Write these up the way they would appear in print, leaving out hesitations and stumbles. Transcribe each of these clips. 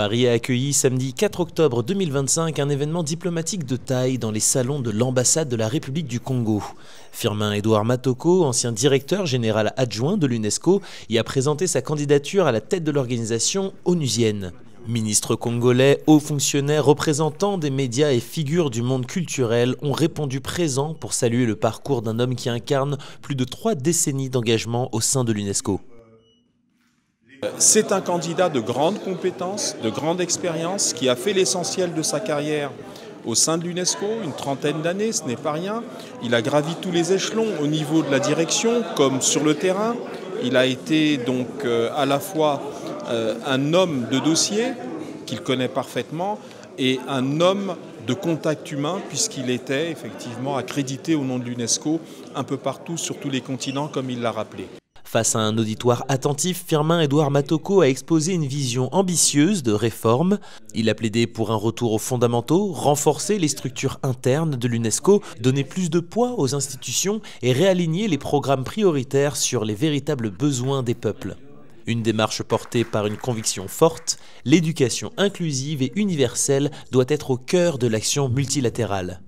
Paris a accueilli samedi 4 octobre 2025 un événement diplomatique de taille dans les salons de l'ambassade de la République du Congo. Firmin-Edouard Matoko, ancien directeur général adjoint de l'UNESCO, y a présenté sa candidature à la tête de l'organisation onusienne. Ministres congolais, hauts fonctionnaires, représentants des médias et figures du monde culturel ont répondu présents pour saluer le parcours d'un homme qui incarne plus de 3 décennies d'engagement au sein de l'UNESCO. C'est un candidat de grande compétence, de grande expérience, qui a fait l'essentiel de sa carrière au sein de l'UNESCO, une trentaine d'années, ce n'est pas rien. Il a gravi tous les échelons au niveau de la direction comme sur le terrain. Il a été donc à la fois un homme de dossier qu'il connaît parfaitement et un homme de contact humain puisqu'il était effectivement accrédité au nom de l'UNESCO un peu partout sur tous les continents comme il l'a rappelé. Face à un auditoire attentif, Firmin-Edouard Matoko a exposé une vision ambitieuse de réforme. Il a plaidé pour un retour aux fondamentaux, renforcer les structures internes de l'UNESCO, donner plus de poids aux institutions et réaligner les programmes prioritaires sur les véritables besoins des peuples. Une démarche portée par une conviction forte, l'éducation inclusive et universelle doit être au cœur de l'action multilatérale.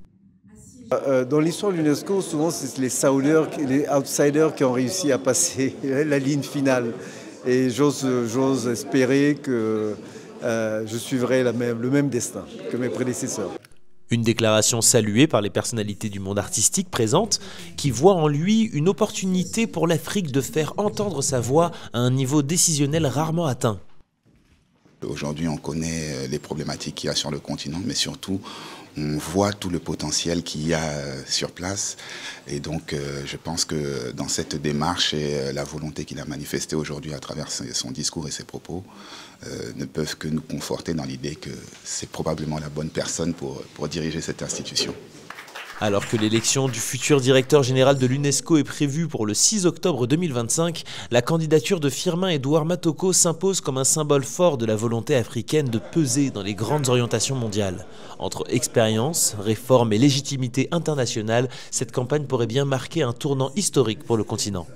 Dans l'histoire de l'UNESCO, souvent c'est les outsiders qui ont réussi à passer la ligne finale. Et j'ose espérer que je suivrai le même destin que mes prédécesseurs. Une déclaration saluée par les personnalités du monde artistique présentes, qui voient en lui une opportunité pour l'Afrique de faire entendre sa voix à un niveau décisionnel rarement atteint. Aujourd'hui, on connaît les problématiques qu'il y a sur le continent, mais surtout, on voit tout le potentiel qu'il y a sur place. Et donc, je pense que dans cette démarche et la volonté qu'il a manifestée aujourd'hui à travers son discours et ses propos, ne peuvent que nous conforter dans l'idée que c'est probablement la bonne personne pour diriger cette institution. Alors que l'élection du futur directeur général de l'UNESCO est prévue pour le 6 octobre 2025, la candidature de Firmin-Edouard Matoko s'impose comme un symbole fort de la volonté africaine de peser dans les grandes orientations mondiales. Entre expérience, réforme et légitimité internationale, cette campagne pourrait bien marquer un tournant historique pour le continent.